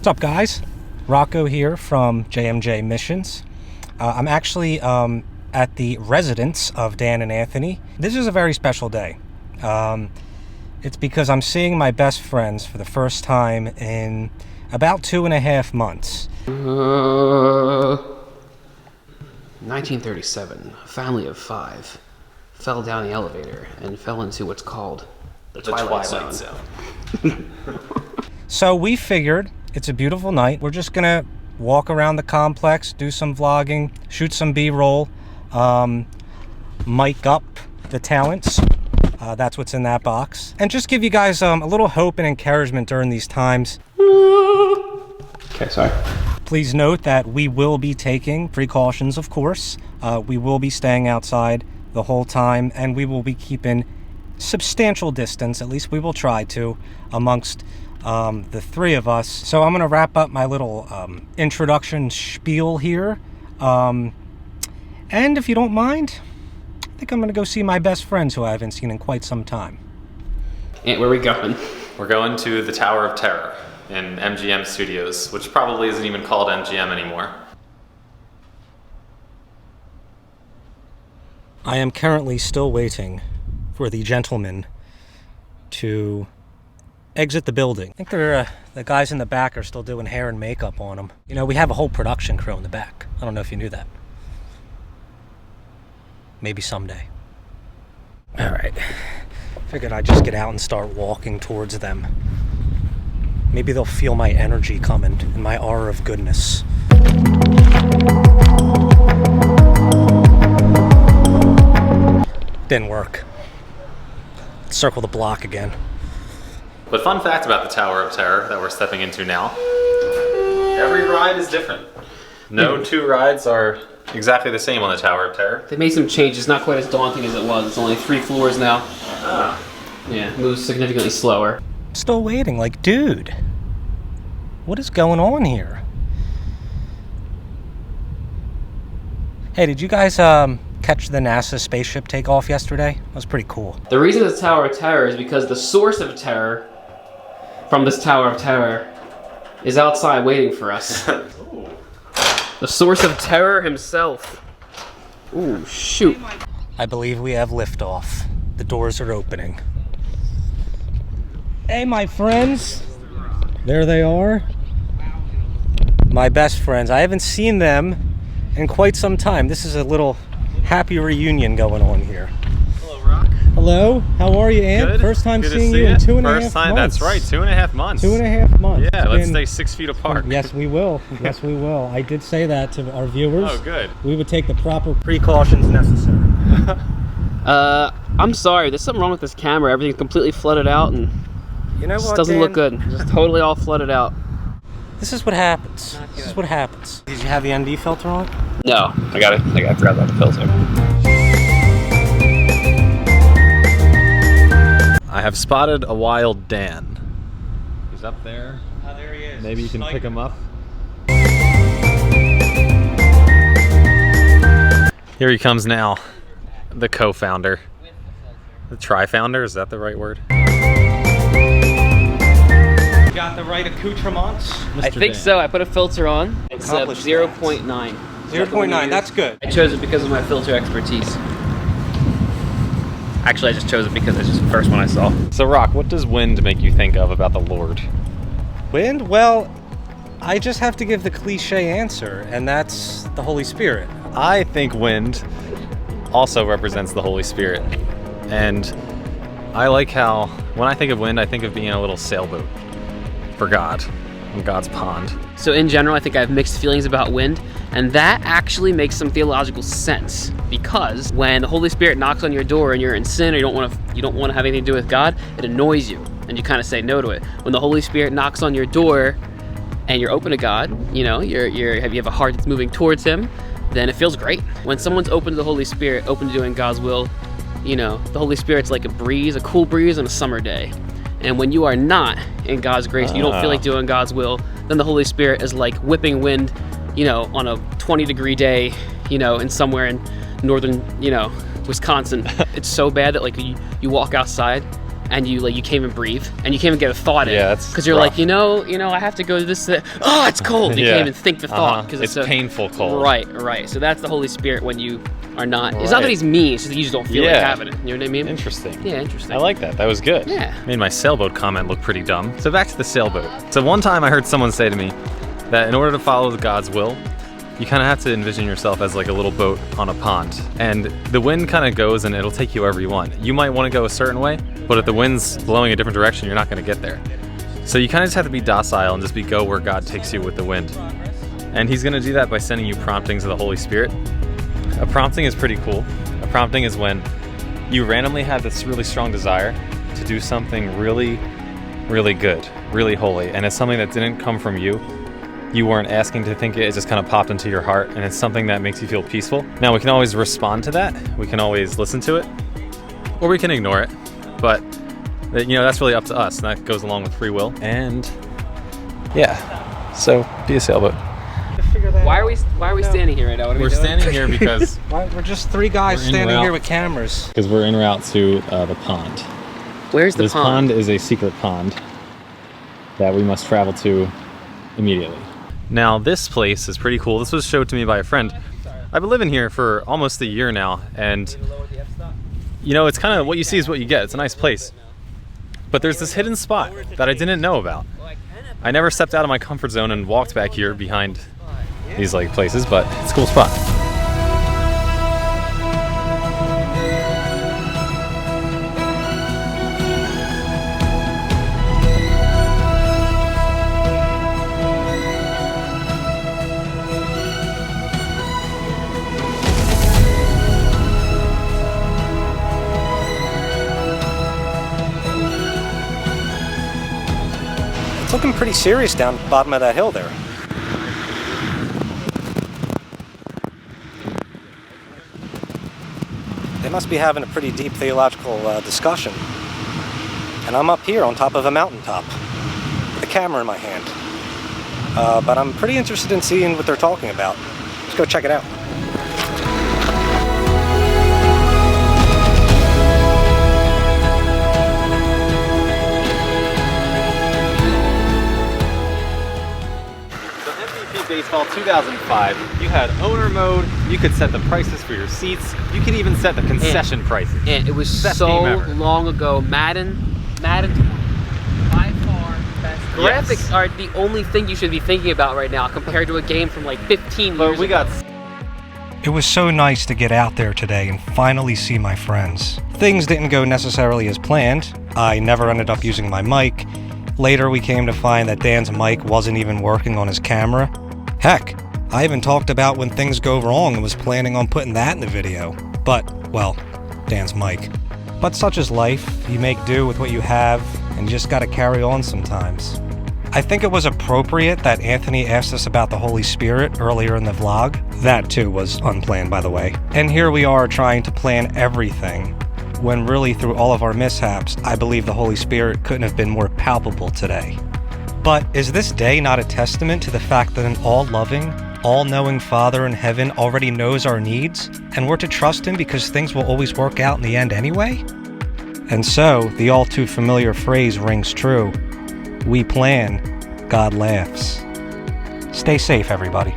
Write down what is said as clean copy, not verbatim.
What's up, guys? Rocco here from JMJ Missions. I'm actually at the residence of Dan and Anthony. This is a very special day. It's because I'm seeing my best friends for the first time in about 2.5 months. 1937, a family of 5 fell down the elevator and fell into what's called the Twilight Zone. So we figured it's a beautiful night. We're just gonna walk around the complex, do some vlogging, shoot some B-roll, mic up the talents. That's what's in that box. And just give you guys a little hope and encouragement during these times. Okay, sorry. Please note that we will be taking precautions, of course. We will be staying outside the whole time, and we will be keeping substantial distance, at least we will try to, amongst the 3 of us. So I'm going to wrap up my little introduction spiel here. And if you don't mind, I think I'm going to go see my best friends who I haven't seen in quite some time. And where are we going? We're going to the Tower of Terror in MGM Studios, which probably isn't even called MGM anymore. I am currently still waiting for the gentleman to exit the building. I think the guys in the back are still doing hair and makeup on them. You know, we have a whole production crew in the back. I don't know if you knew that. Maybe someday. All right. Figured I'd just get out and start walking towards them. Maybe they'll feel my energy coming and my aura of goodness. Didn't work. Let's circle the block again. But fun fact about the Tower of Terror that we're stepping into now, every ride is different. No 2 rides are exactly the same on the Tower of Terror. They made some changes, not quite as daunting as it was. It's only 3 floors now. Yeah, moves significantly slower. Still waiting, like, dude, what is going on here? Hey, did you guys catch the NASA spaceship takeoff yesterday? That was pretty cool. The reason it's Tower of Terror is because the source of terror from this Tower of Terror is outside waiting for us. The source of terror himself. Ooh, shoot. I believe we have liftoff. The doors are opening. Hey, my friends. There they are. My best friends. I haven't seen them in quite some time. This is a little happy reunion going on here. Hello, Rock. Hello. How are you, Ant? Good. First time Good seeing to see you in 2.5 months. First time, that's right, 2.5 months. 2.5 months. Yeah, let's stay 6 feet apart. Yes, we will. Yes, we will. I did say that to our viewers. Oh, good. We would take the proper precautions necessary. I'm sorry, there's something wrong with this camera. Everything's completely flooded out and You know it just what, doesn't Dan? look good. It's just totally all flooded out. This is what happens. This is what happens. Did you have the ND filter on? No, I forgot about the filter. I have spotted a wild Dan. He's up there. Oh, there he is. Maybe you can pick him up. Here he comes now. The co-founder. The tri-founder, is that the right word? Got the right accoutrements? I think so. I put a filter on. It's Accomplished 0.9. 0.9, that's good. I chose it because of my filter expertise. Actually, I just chose it because it's just the first one I saw. So Rock, what does wind make you think of about the Lord? Wind? Well, I just have to give the cliche answer, and that's the Holy Spirit. I think wind also represents the Holy Spirit. And I like how, when I think of wind, I think of being a little sailboat for God, in God's pond. So in general, I think I have mixed feelings about wind, and that actually makes some theological sense, because when the Holy Spirit knocks on your door and you're in sin or you don't want to have anything to do with God, it annoys you, and you kind of say no to it. When the Holy Spirit knocks on your door and you're open to God, you know, you have a heart that's moving towards Him, then it feels great. When someone's open to the Holy Spirit, open to doing God's will, you know, the Holy Spirit's like a breeze, a cool breeze on a summer day. And when you are not in God's grace, you don't feel like doing God's will, then the Holy Spirit is like whipping wind, you know, on a 20-degree day, you know, in somewhere in northern, you know, Wisconsin. It's so bad that like you walk outside and you can't even breathe, and you can't even get a thought in. Yeah, that's because you're rough. like, I have to go to this. Oh, it's cold. You Yeah. can't even think the thought because It's painful cold. Right. So that's the Holy Spirit when you are not. It's not Right. that he's mean. It's just that you just don't feel like Yeah. having it. You know what I mean? Interesting. Yeah, interesting. I like that. That was good. Yeah. Made my sailboat comment look pretty dumb. So back to the sailboat. So one time I heard someone say to me that in order to follow God's will, you kind of have to envision yourself as like a little boat on a pond. And the wind kind of goes and it'll take you wherever you want. You might want to go a certain way, but if the wind's blowing a different direction, you're not going to get there. So you kind of just have to be docile and just go where God takes you with the wind. And he's going to do that by sending you promptings of the Holy Spirit. A prompting is pretty cool. A prompting is when you randomly have this really strong desire to do something really, really good, really holy, and it's something that didn't come from you. You weren't asking to think it, it just kind of popped into your heart, and it's something that makes you feel peaceful. Now, we can always respond to that. We can always listen to it, or we can ignore it. But, that's really up to us, and that goes along with free will. And, yeah, so be a sailboat. Why are we standing here right now? What are we We're doing? standing here because We're just three guys We're en standing route. here with cameras. we're en route to the pond. Where's the This pond? pond is a secret pond that we must travel to immediately. Now, this place is pretty cool. This was showed to me by a friend. I've been living here for almost a year now, and it's kind of what you see is what you get. It's a nice place. But there's this hidden spot that I didn't know about. I never stepped out of my comfort zone and walked back here behind these places, but it's a cool spot. It's looking pretty serious down at the bottom of that hill there. They must be having a pretty deep theological discussion. And I'm up here on top of a mountaintop with a camera in my hand. But I'm pretty interested in seeing what they're talking about. Let's go check it out. Baseball 2005, you had owner mode, you could set the prices for your seats, you could even set the concession prices. And it was Best so game ever. long ago. Madden, by far best. Yes. Graphics are the only thing you should be thinking about right now compared to a game from 15 But years we ago. got It was so nice to get out there today and finally see my friends. Things didn't go necessarily as planned. I never ended up using my mic. Later we came to find that Dan's mic wasn't even working on his camera. Heck, I even talked about when things go wrong and was planning on putting that in the video. But, well, Dan's mic. But such is life. You make do with what you have, and you just gotta carry on sometimes. I think it was appropriate that Anthony asked us about the Holy Spirit earlier in the vlog. That too was unplanned, by the way. And here we are trying to plan everything, when really through all of our mishaps, I believe the Holy Spirit couldn't have been more palpable today. But is this day not a testament to the fact that an all-loving, all-knowing Father in heaven already knows our needs, and we're to trust Him because things will always work out in the end anyway? And so, the all-too-familiar phrase rings true. We plan, God laughs. Stay safe, everybody.